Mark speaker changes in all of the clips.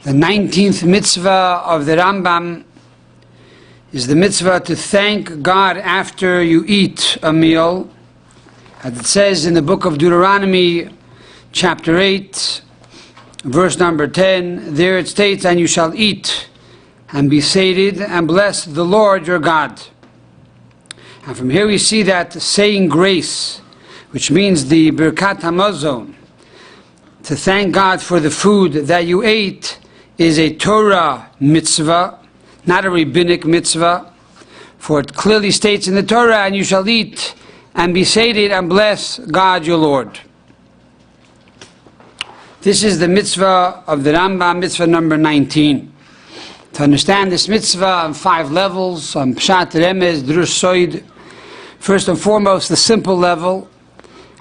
Speaker 1: The 19th mitzvah of the Rambam is the mitzvah to thank God after you eat a meal. As it says in the book of Deuteronomy, chapter 8, verse number 10, there it states, "And you shall eat and be sated and bless the Lord your God." And from here we see that saying grace, which means the Birkat Hamazon, to thank God for the food that you ate, is a Torah mitzvah, not a rabbinic mitzvah. For it clearly states in the Torah, "And you shall eat and be sated and bless God your Lord." This is the mitzvah of the Rambam, mitzvah number 19. To understand this mitzvah on 5 levels, on Pshat, Remez, Drush, Soid. First and foremost, the simple level,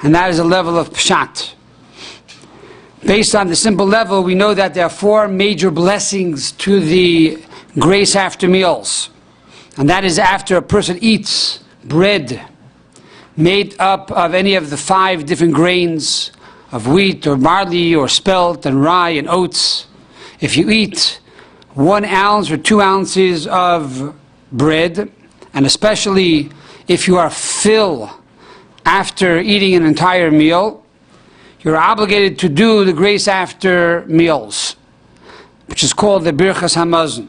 Speaker 1: and that is a level of Pshat. Based on the simple level, we know that there are 4 major blessings to the grace after meals. And that is after a person eats bread made up of any of the 5 different grains of wheat or barley or spelt and rye and oats. If you eat 1 ounce or 2 ounces of bread, and especially if you are full after eating an entire meal, you're obligated to do the grace after meals, which is called the Birkas Hamazon.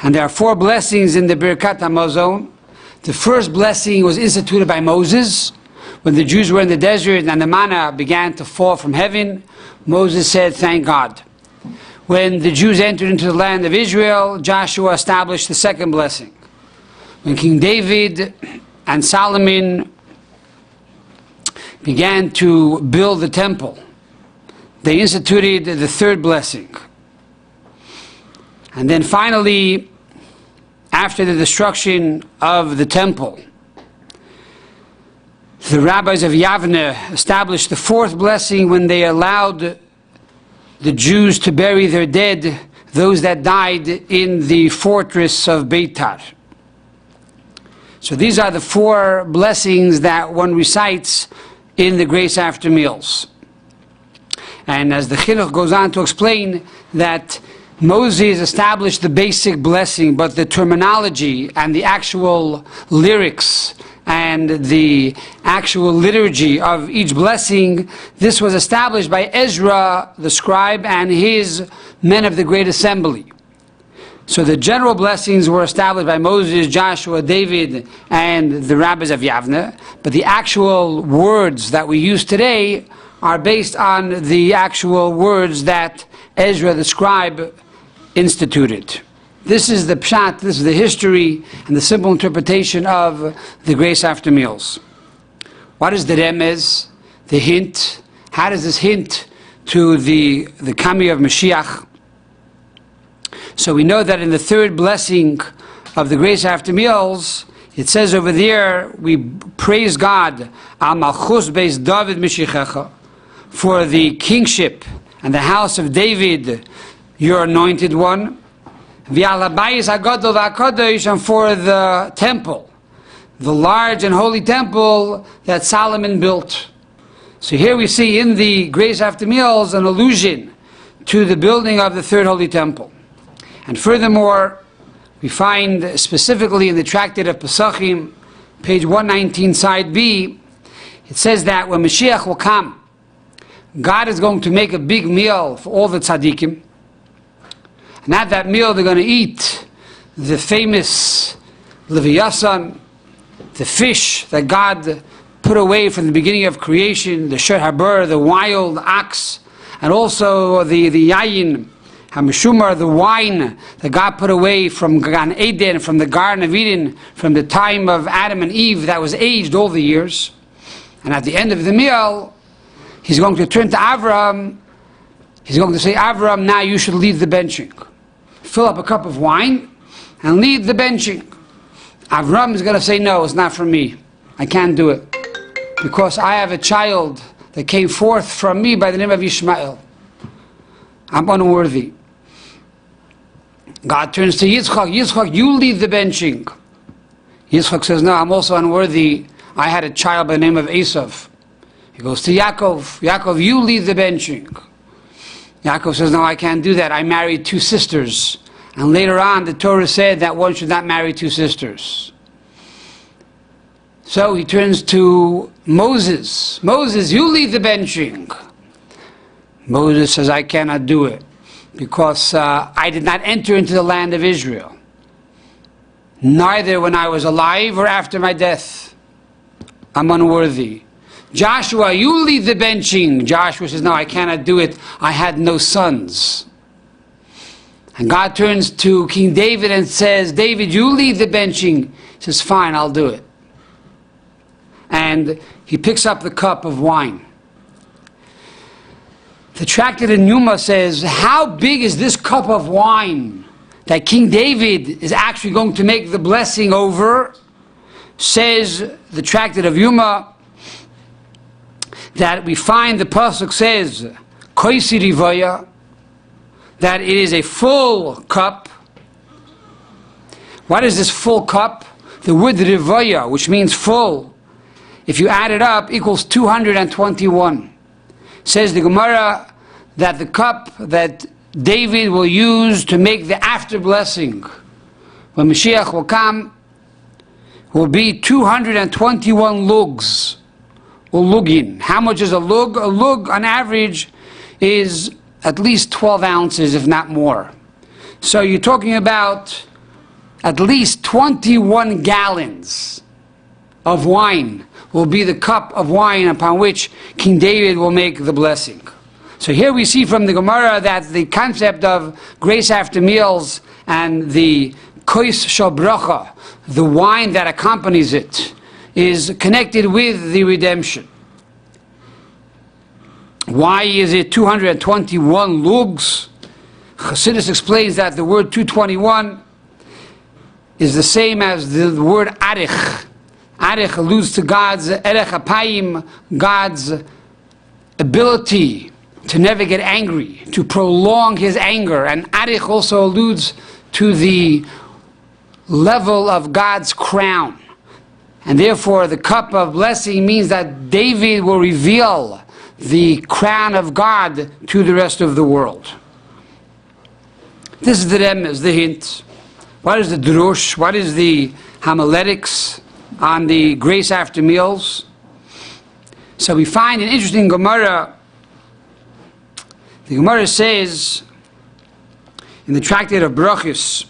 Speaker 1: And there are 4 blessings in the Birkat Hamazon. The first blessing was instituted by Moses. When the Jews were in the desert and the manna began to fall from heaven, Moses said, "Thank God." When the Jews entered into the land of Israel, Joshua established the second blessing. When King David and Solomon began to build the temple, they instituted the third blessing. And then finally, after the destruction of the temple, the rabbis of Yavne established the 4th blessing when they allowed the Jews to bury their dead, those that died in the fortress of Beitar. So these are the 4 blessings that one recites in the grace after meals. And as the Chinuch goes on to explain that Moses established the basic blessing, but the terminology and the actual lyrics and the actual liturgy of each blessing, this was established by Ezra, the scribe, and his men of the Great Assembly. So the general blessings were established by Moses, Joshua, David, and the rabbis of Yavne, but the actual words that we use today are based on the actual words that Ezra, the scribe, instituted. This is the pshat, this is the history and the simple interpretation of the grace after meals. What is the remez, the hint? How does this hint to the coming of Mashiach? So we know that in the 3rd blessing of the grace after meals, it says over there, we praise God, Al Malchus Beis David Mishichecha, for the kingship and the house of David, your anointed one, V'al Habayis HaGadol VaHaKadosh, and for the temple, the large and holy temple that Solomon built. So here we see in the grace after meals an allusion to the building of the 3rd holy temple. And furthermore, we find specifically in the Tractate of Pesachim, page 119, side B, it says that when Mashiach will come, God is going to make a big meal for all the tzaddikim. And at that meal they're going to eat the famous Leviathan, the fish that God put away from the beginning of creation, the Sher Haber, the wild ox, and also the yayin, Hamishumar, the wine that God put away from Gan Eden, from the Garden of Eden, from the time of Adam and Eve, that was aged all the years. And at the end of the meal, he's going to turn to Avram. He's going to say, "Avram, now you should lead the benching. Fill up a cup of wine and lead the benching." Avram is going to say, "No, it's not for me. I can't do it. Because I have a child that came forth from me by the name of Ishmael. I'm unworthy." God turns to Yitzchak. "Yitzchak, you lead the benching." Yitzchak says, "No, I'm also unworthy. I had a child by the name of Esav." He goes to Yaakov. "Yaakov, you lead the benching." Yaakov says, no, I can't do that. I married 2 sisters. And later on, the Torah said that one should not marry 2 sisters. So he turns to Moses. Moses, you lead the benching. Moses says, I cannot do it because I did not enter into the land of Israel, neither when I was alive or after my death. I'm unworthy. Joshua, you lead the benching. Joshua says, no, I cannot do it. I had no sons. And God turns to King David and says, David, you lead the benching. He says, fine, I'll do it. And he picks up the cup of wine. The tractate in Yuma says, how big is this cup of wine that King David is actually going to make the blessing over? Says the tractate of Yuma that we find the pasuk says, Koisi Rivaya, that it is a full cup. What is this full cup? The word Rivaya, which means full, if you add it up, equals 221. Says the Gemara that the cup that David will use to make the after blessing when Mashiach will come will be 221 lugs, or lugin. How much is a lug? A lug on average is at least 12 ounces, if not more. So you're talking about at least 21 gallons of wine will be the cup of wine upon which King David will make the blessing. So here we see from the Gemara that the concept of grace after meals and the kois shel bracha, the wine that accompanies it, is connected with the redemption. Why is it 221 lugs? Chassidus explains that the word 221 is the same as the word arich. Arich alludes to God's erech apayim, God's ability to never get angry, to prolong his anger. And arich also alludes to the level of God's crown. And therefore the cup of blessing means that David will reveal the crown of God to the rest of the world. This is the remez, the hint. What is the drush? What is the homiletics on the grace after meals? So we find an interesting Gemara. The Gemara says in the tractate of Brachos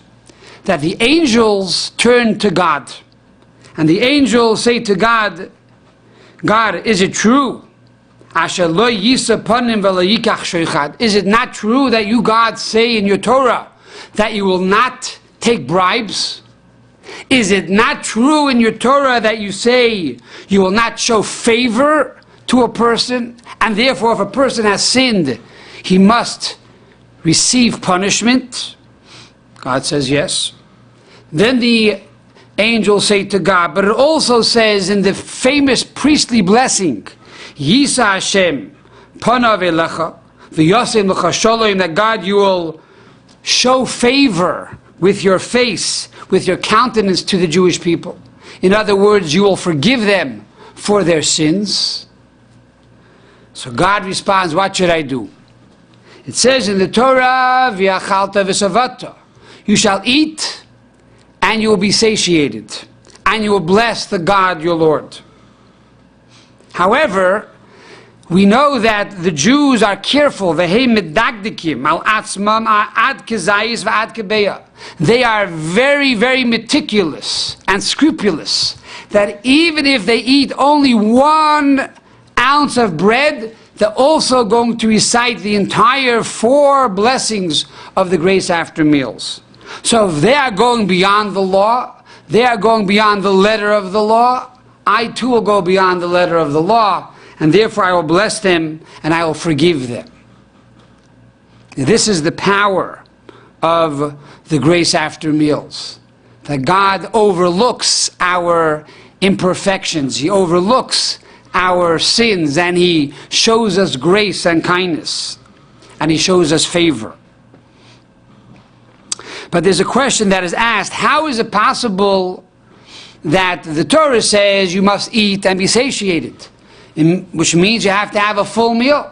Speaker 1: that the angels turn to God, and the angels say to God, God, is it true? Is it not true that you, God, say in your Torah that you will not take bribes? Is it not true in your Torah that you say you will not show favor to a person, and therefore if a person has sinned, he must receive punishment? God says yes. Then the angels say to God, but it also says in the famous priestly blessing, Yisa Hashem panav elecha v'yasem lecha shalom, that God, you will show favor with your face, with your countenance to the Jewish people. In other words, you will forgive them for their sins. So God responds, what should I do? It says in the Torah, v'yachalta v'savata, you shall eat and you will be satiated, and you will bless the God your Lord. However, we know that the Jews are careful. They are very, very meticulous and scrupulous, that even if they eat only 1 ounce of bread, they're also going to recite the entire 4 blessings of the grace after meals. So if they are going beyond the law, they are going beyond the letter of the law, I too will go beyond the letter of the law, and therefore I will bless them and I will forgive them. This is the power of the grace after meals. That God overlooks our imperfections, He overlooks our sins, and He shows us grace and kindness, and He shows us favor. But there's a question that is asked, how is it possible that the Torah says you must eat and be satiated, which means you have to have a full meal?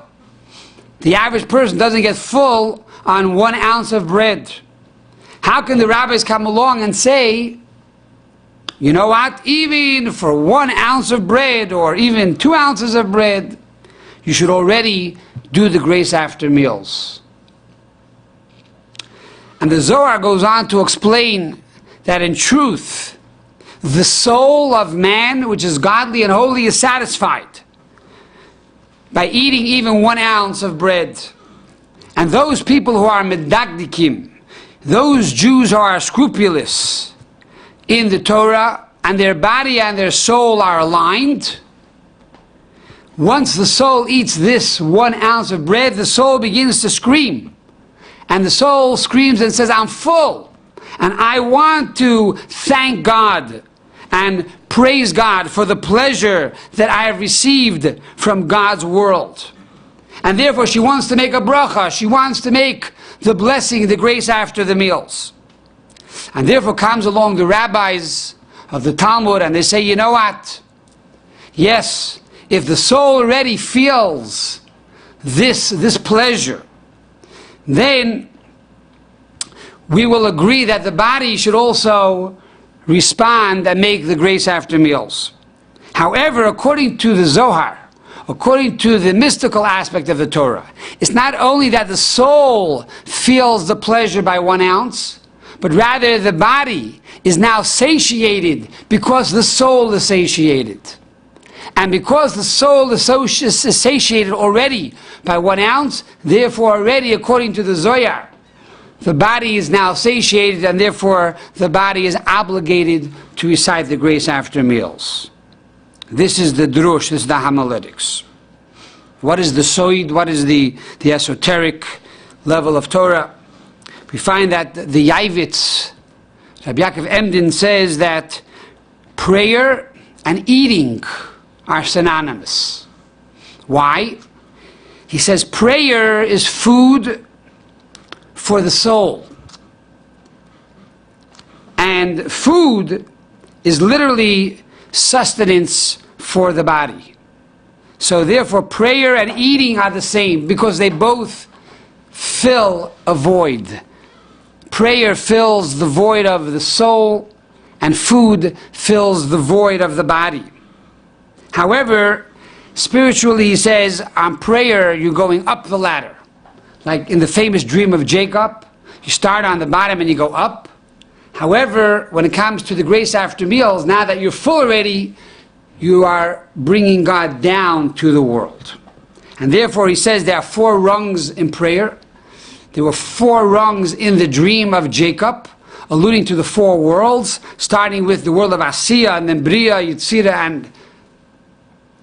Speaker 1: The average person doesn't get full on 1 ounce of bread. How can the rabbis come along and say, you know what, even for 1 ounce of bread or even 2 ounces of bread, you should already do the grace after meals? And the Zohar goes on to explain that in truth, the soul of man, which is godly and holy, is satisfied by eating even 1 ounce of bread. And those people who are medagdikim, those Jews who are scrupulous in the Torah, and their body and their soul are aligned, once the soul eats this 1 ounce of bread, the soul begins to scream. And the soul screams and says, I'm full, and I want to thank God and praise God for the pleasure that I have received from God's world. And therefore she wants to make a bracha, she wants to make the blessing, the grace after the meals. And therefore comes along the rabbis of the Talmud and they say, you know what? Yes, if the soul already feels this pleasure, then we will agree that the body should also respond and make the grace after meals. However, according to the Zohar, according to the mystical aspect of the Torah, it's not only that the soul feels the pleasure by 1 ounce, but rather the body is now satiated because the soul is satiated. And because the soul is satiated already by 1 ounce, therefore already according to the Zohar, the body is now satiated, and therefore the body is obligated to recite the grace after meals. This is the drush, this is the homiletics. What is the soid? What is the esoteric level of Torah? We find that the Yavitz, Rabbi Yaakov Emden, says that prayer and eating are synonymous. Why? He says prayer is food for the soul. And food is literally sustenance for the body. So therefore prayer and eating are the same because they both fill a void. Prayer fills the void of the soul and food fills the void of the body. However, spiritually he says on prayer you're going up the ladder. Like in the famous dream of Jacob, you start on the bottom and you go up. However, when it comes to the grace after meals, now that you're full already, you are bringing God down to the world. And therefore he says there are 4 rungs in prayer. There were 4 rungs in the dream of Jacob, alluding to the 4 worlds, starting with the world of Asiya, and then Bria, Yitzira, and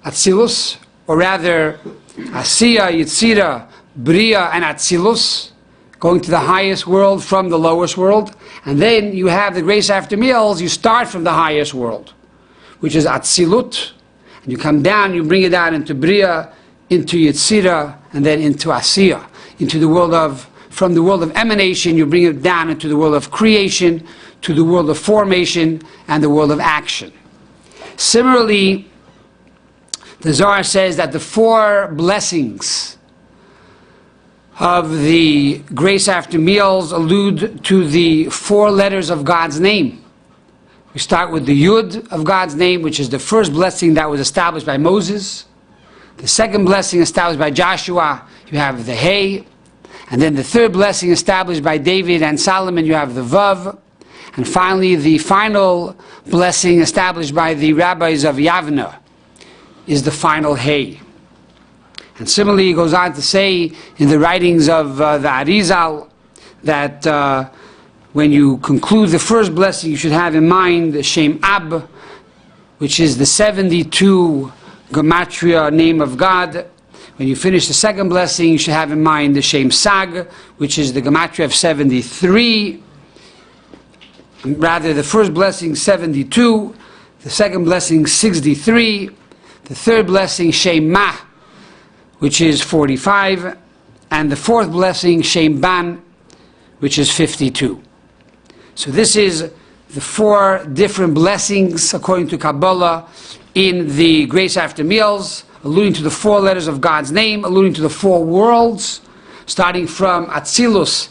Speaker 1: Atzilus, or rather Asiya, Yitzira, Bria, and Atzilus, going to the highest world from the lowest world. And then you have the grace after meals, you start from the highest world, which is Atzilut, and you come down, you bring it down into Bria, into Yitzira, and then into Asiya, into the world of, from the world of emanation, you bring it down into the world of creation, to the world of formation, and the world of action. Similarly, the Zohar says that the 4 blessings of the grace after meals allude to the 4 letters of God's name. We start with the Yud of God's name, which is the first blessing that was established by Moses. The second blessing established by Joshua, you have the Hey. And then the third blessing established by David and Solomon, you have the Vav. And finally, the final blessing established by the rabbis of Yavna is the final Hey. And similarly, he goes on to say in the writings of the Arizal that when you conclude the first blessing, you should have in mind the Shem Ab, which is the 72 gematria name of God. When you finish the second blessing, you should have in mind the Shem Sag, which is the gematria of 73. Rather, the first blessing, 72. The second blessing, 63. The third blessing, Shem Ma, which is 45, and the fourth blessing, Shem Ban, which is 52. So this is the 4 different blessings, according to Kabbalah, in the grace after meals, alluding to the 4 letters of God's name, alluding to the 4 worlds, starting from Atzilus,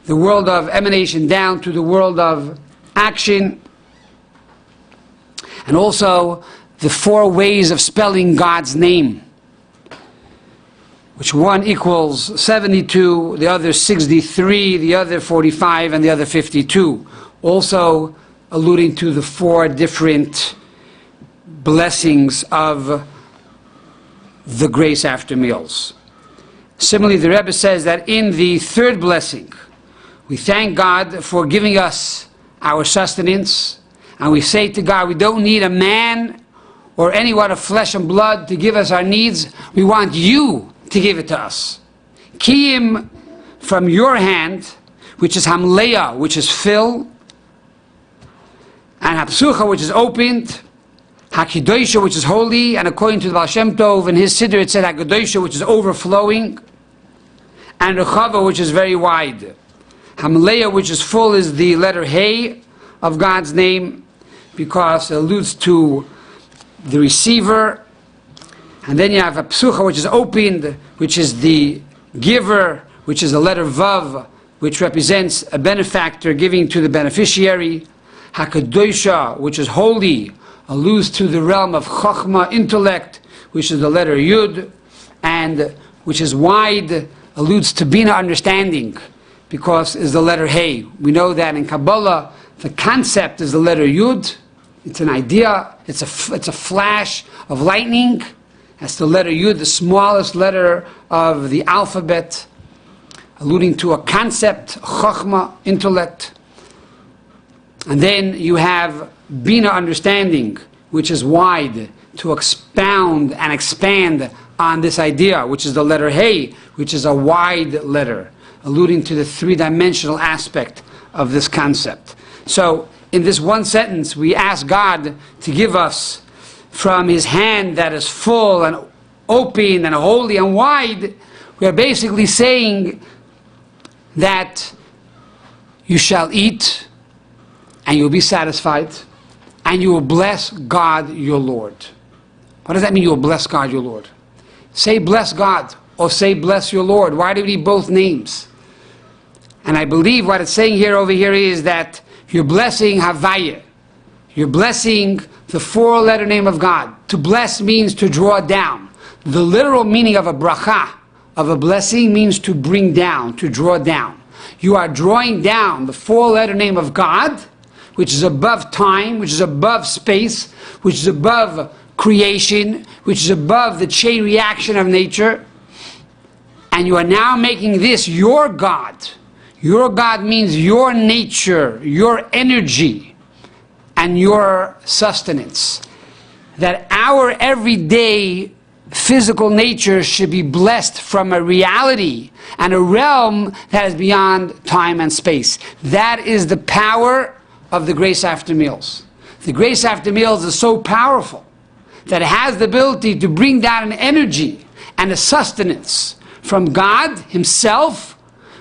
Speaker 1: the world of emanation, down to the world of action, and also the 4 ways of spelling God's name, which one equals 72, the other 63, the other 45, and the other 52. Also alluding to the 4 different blessings of the grace after meals. Similarly, the Rebbe says that in the 3rd blessing, we thank God for giving us our sustenance, and we say to God, we don't need a man or anyone of flesh and blood to give us our needs. We want you to give it to us. Kiyim, from your hand, which is Hamleah, which is fill, and Hapsucha, which is opened, Hakidoisha, which is holy, and according to the Baal Shem Tov in his Siddur, it said Hakidoisha, which is overflowing, and Rechava, which is very wide. Hamleah, which is full, is the letter Hey of God's name, because it alludes to the receiver. And then you have a Psucha, which is opened, which is the giver, which is the letter Vav, which represents a benefactor giving to the beneficiary. Hakadoisha, which is holy, alludes to the realm of Chokhmah, intellect, which is the letter Yud, and which is wide, alludes to Bina, understanding, because is the letter Hey. We know that in Kabbalah, the concept is the letter Yud. It's an idea, it's a flash of lightning. That's the letter Yud, the smallest letter of the alphabet, alluding to a concept, Chokhmah, intellect. And then you have Bina, understanding, which is wide, to expound and expand on this idea, which is the letter Hey, which is a wide letter, alluding to the 3-dimensional aspect of this concept. So, in this one sentence, we ask God to give us from His hand that is full and open and holy and wide. We are basically saying that you shall eat and you will be satisfied and you will bless God your Lord. What does that mean, you will bless God your Lord? Say bless God or say bless your Lord. Why do we need both names? And I believe what it's saying here over here is that you're blessing Havaya. You're blessing the 4-letter name of God. To bless means to draw down. The literal meaning of a bracha, of a blessing, means to bring down, to draw down. You are drawing down the 4-letter name of God, which is above time, which is above space, which is above creation, which is above the chain reaction of nature. And you are now making this your God. Your God means your nature, your energy, and your sustenance. That our everyday physical nature should be blessed from a reality and a realm that is beyond time and space. That is the power of the grace after meals. The grace after meals is so powerful that it has the ability to bring down an energy and a sustenance from God Himself,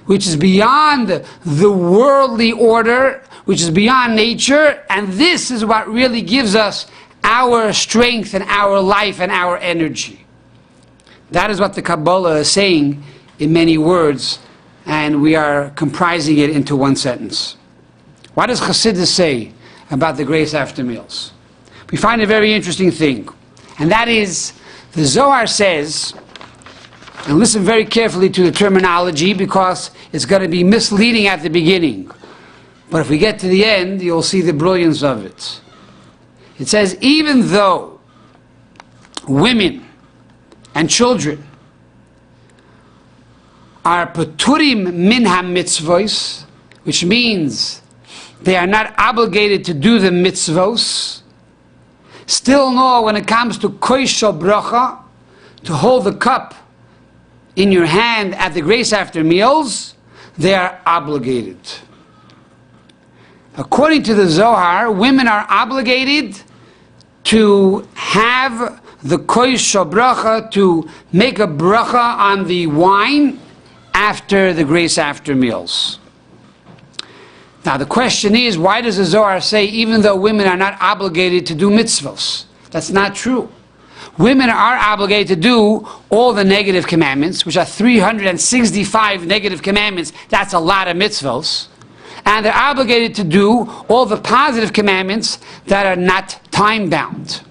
Speaker 1: which is beyond the worldly order, which is beyond nature, and this is what really gives us our strength and our life and our energy. That is what the Kabbalah is saying in many words, and we are comprising it into one sentence. What does Chassidus say about the grace after meals? We find a very interesting thing, and that is, the Zohar says, and listen very carefully to the terminology because it's going to be misleading at the beginning. But if we get to the end, you'll see the brilliance of it. It says, even though women and children are paturim min ha-mitzvos, which means they are not obligated to do the mitzvos, still no, when it comes to koishal bracha, to hold the cup in your hand at the grace after meals, they are obligated. According to the Zohar, women are obligated to have the koishal bracha, to make a bracha on the wine after the grace after meals. Now the question is, why does the Zohar say even though women are not obligated to do mitzvahs? That's not true. Women are obligated to do all the negative commandments, which are 365 negative commandments. That's a lot of mitzvahs. And they're obligated to do all the positive commandments that are not time-bound.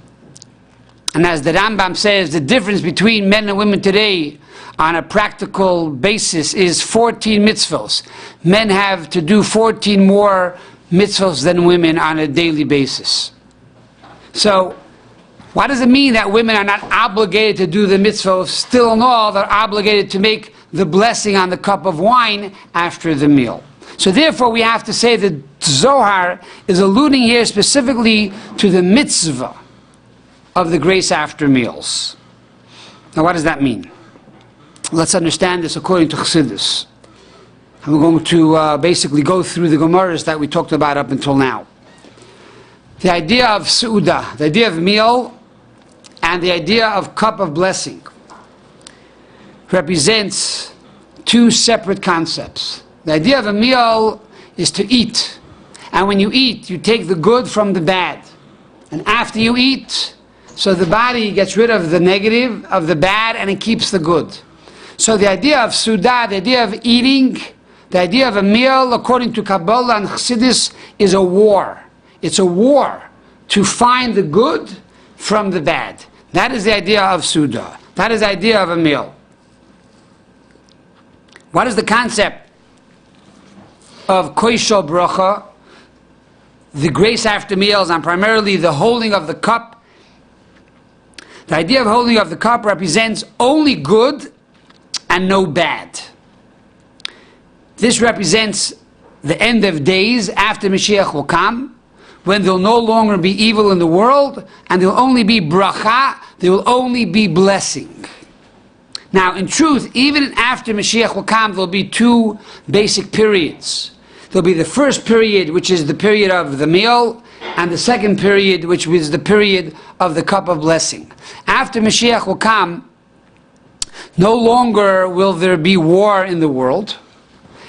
Speaker 1: And as the Rambam says, the difference between men and women today on a practical basis is 14 mitzvahs. Men have to do 14 more mitzvahs than women on a daily basis. So, what does it mean that women are not obligated to do the mitzvahs? Still in all, they're obligated to make the blessing on the cup of wine after the meal. So therefore, we have to say that Zohar is alluding here specifically to the mitzvah of the grace after meals. Now, what does that mean? Let's understand this according to Chassidus. And we're going to basically go through the Gemaras that we talked about up until now. The idea of Seudah, the idea of meal, and the idea of cup of blessing represents two separate concepts. The idea of a meal is to eat. And when you eat, you take the good from the bad. And after you eat, so the body gets rid of the negative, of the bad, and it keeps the good. So the idea of Seudah, the idea of eating, the idea of a meal, according to Kabbalah and Chassidus, is a war. It's a war to find the good from the bad. That is the idea of Seudah. That is the idea of a meal. What is the concept of Koisho Bracha, the grace after meals, and primarily the holding of the cup? The idea of holding of the cup represents only good and no bad. This represents the end of days after Mashiach will come, when there will no longer be evil in the world, and there will only be bracha, there will only be blessing. Now, in truth, even after Mashiach will come, there will be two basic periods. There will be the first period, which is the period of the meal, and the second period, which is the period of the cup of blessing. After Mashiach will come, no longer will there be war in the world,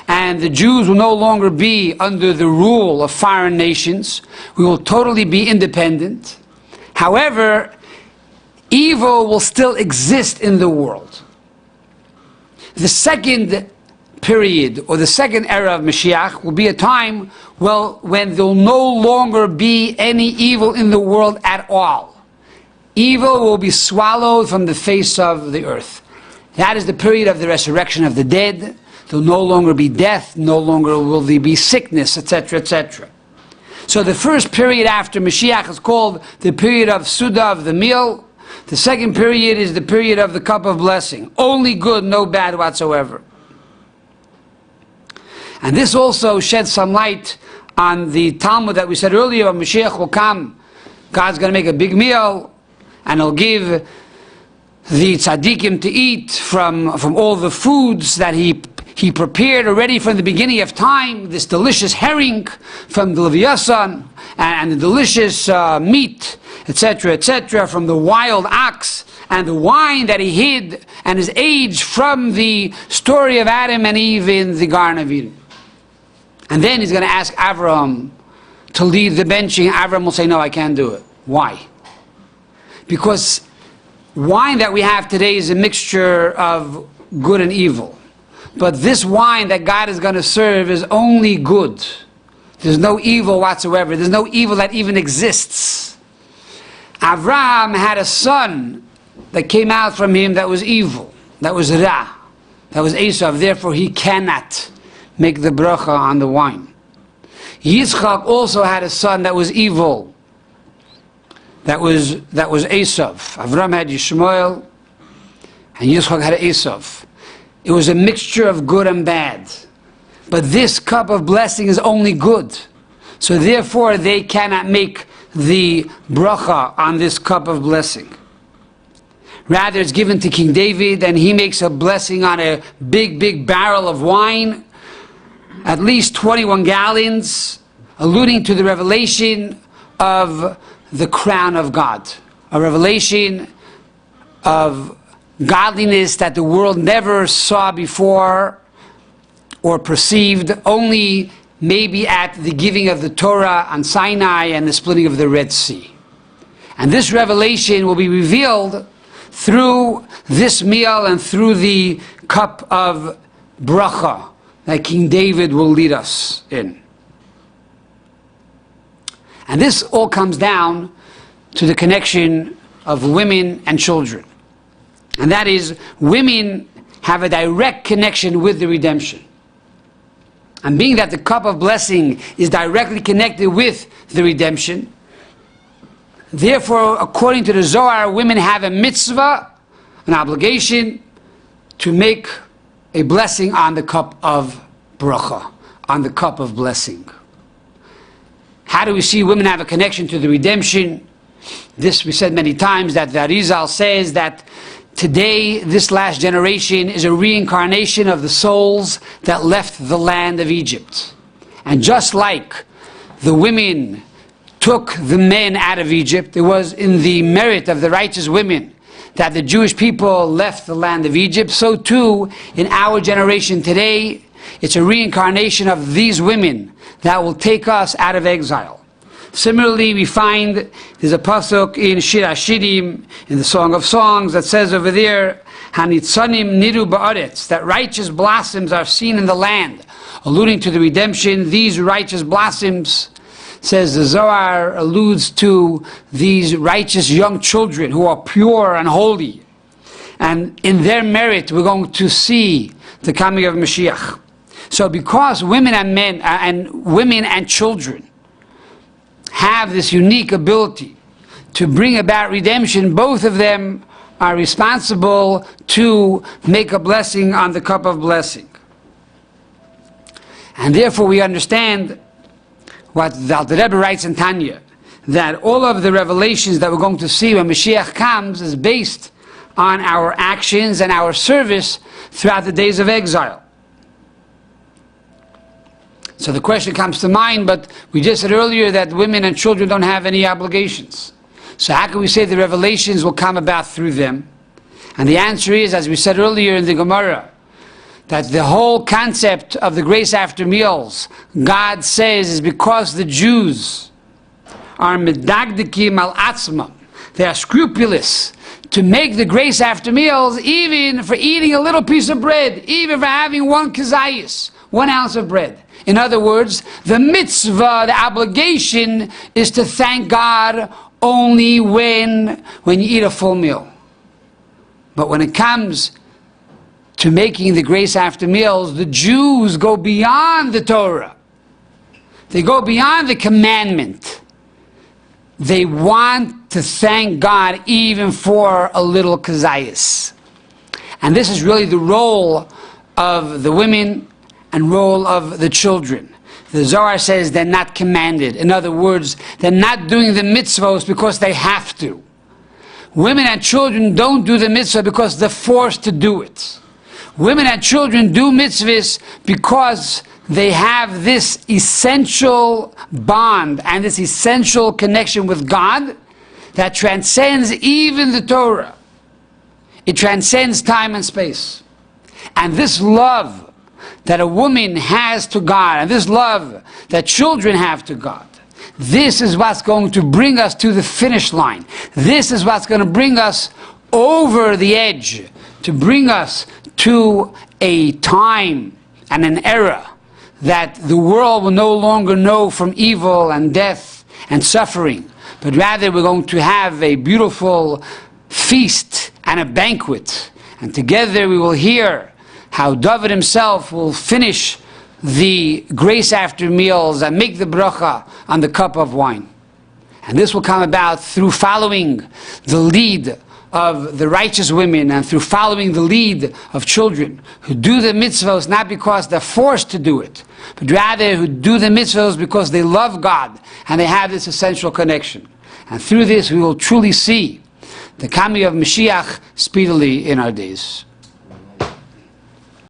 Speaker 1: and the Jews will no longer be under the rule of foreign nations. We will totally be independent. However, evil will still exist in the world. The second period, or the second era of Mashiach, will be a time when there will no longer be any evil in the world at all. Evil will be swallowed from the face of the earth. That is the period of the resurrection of the dead. There will no longer be death, no longer will there be sickness, etc., etc. So the first period after Mashiach is called the period of Seudah, of the meal. The second period is the period of the cup of blessing. Only good, no bad whatsoever. And this also sheds some light on the Talmud that we said earlier. When Mashiach will come, God's going to make a big meal, and He'll give the tzaddikim to eat from all the foods that He prepared already from the beginning of time, this delicious herring from the Leviathan, and the delicious meat, etc., etc., from the wild ox, and the wine that He hid and is aged from the story of Adam and Eve in the Garden of Eden. And then He's going to ask Avraham to lead the benching. Avraham will say, no, I can't do it. Why? Because wine that we have today is a mixture of good and evil. But this wine that God is going to serve is only good. There's no evil whatsoever. There's no evil that even exists. Avraham had a son that came out from him that was evil, that was Ra, that was Esav. Therefore, he cannot make the bracha on the wine. Yitzchak also had a son that was evil, that was Esav. Avraham had Yishmael, and Yitzchak had Esav. It was a mixture of good and bad. But this cup of blessing is only good. So therefore they cannot make the bracha on this cup of blessing. Rather, it's given to King David, and he makes a blessing on a big barrel of wine, at least 21 gallons, alluding to the revelation of the crown of God. A revelation of godliness that the world never saw before or perceived, only maybe at the giving of the Torah on Sinai and the splitting of the Red Sea. And this revelation will be revealed through this meal and through the cup of bracha that King David will lead us in. And this all comes down to the connection of women and children. And that is, women have a direct connection with the redemption. And being that the cup of blessing is directly connected with the redemption, therefore, according to the Zohar, women have a mitzvah, an obligation, to make a blessing on the cup of bracha, on the cup of blessing. How do we see women have a connection to the redemption? This we said many times, that the Arizal says that today, this last generation is a reincarnation of the souls that left the land of Egypt. And just like the women took the men out of Egypt, it was in the merit of the righteous women that the Jewish people left the land of Egypt, so too in our generation today, it's a reincarnation of these women that will take us out of exile. Similarly, we find there's a pasuk in Shir HaShirim, in the Song of Songs, that says over there, Hanitzanim niru ba'aretz, that righteous blossoms are seen in the land, alluding to the redemption. These righteous blossoms, says the Zohar, alludes to these righteous young children who are pure and holy. And in their merit, we're going to see the coming of Mashiach. So because women and men, and women and children have this unique ability to bring about redemption, both of them are responsible to make a blessing on the cup of blessing. And therefore we understand what the Alter Rebbe writes in Tanya, that all of the revelations that we're going to see when Mashiach comes is based on our actions and our service throughout the days of exile. So the question comes to mind, but we just said earlier that women and children don't have any obligations. So how can we say the revelations will come about through them? And the answer is, as we said earlier in the Gemara, that the whole concept of the grace after meals, God says, is because the Jews are medagdikim al atzmam. They are scrupulous to make the grace after meals, even for eating a little piece of bread, even for having one kazayis, 1 ounce of bread. In other words, the mitzvah, the obligation, is to thank God only when you eat a full meal. But when it comes to making the grace after meals, the Jews go beyond the Torah. They go beyond the commandment. They want to thank God even for a little kazayis. And this is really the role of the women and role of the children. The Zohar says they're not commanded. In other words, they're not doing the mitzvahs because they have to. Women and children don't do the mitzvah because they're forced to do it. Women and children do mitzvahs because they have this essential bond and this essential connection with God that transcends even the Torah. It transcends time and space. And this love that a woman has to God, and this love that children have to God, this is what's going to bring us to the finish line. This is what's going to bring us over the edge, to bring us to a time and an era that the world will no longer know from evil and death and suffering, but rather we're going to have a beautiful feast and a banquet, and together we will hear how David himself will finish the grace after meals and make the bracha on the cup of wine. And this will come about through following the lead of the righteous women and through following the lead of children who do the mitzvahs not because they're forced to do it, but rather who do the mitzvahs because they love God and they have this essential connection. And through this we will truly see the coming of Mashiach speedily in our days.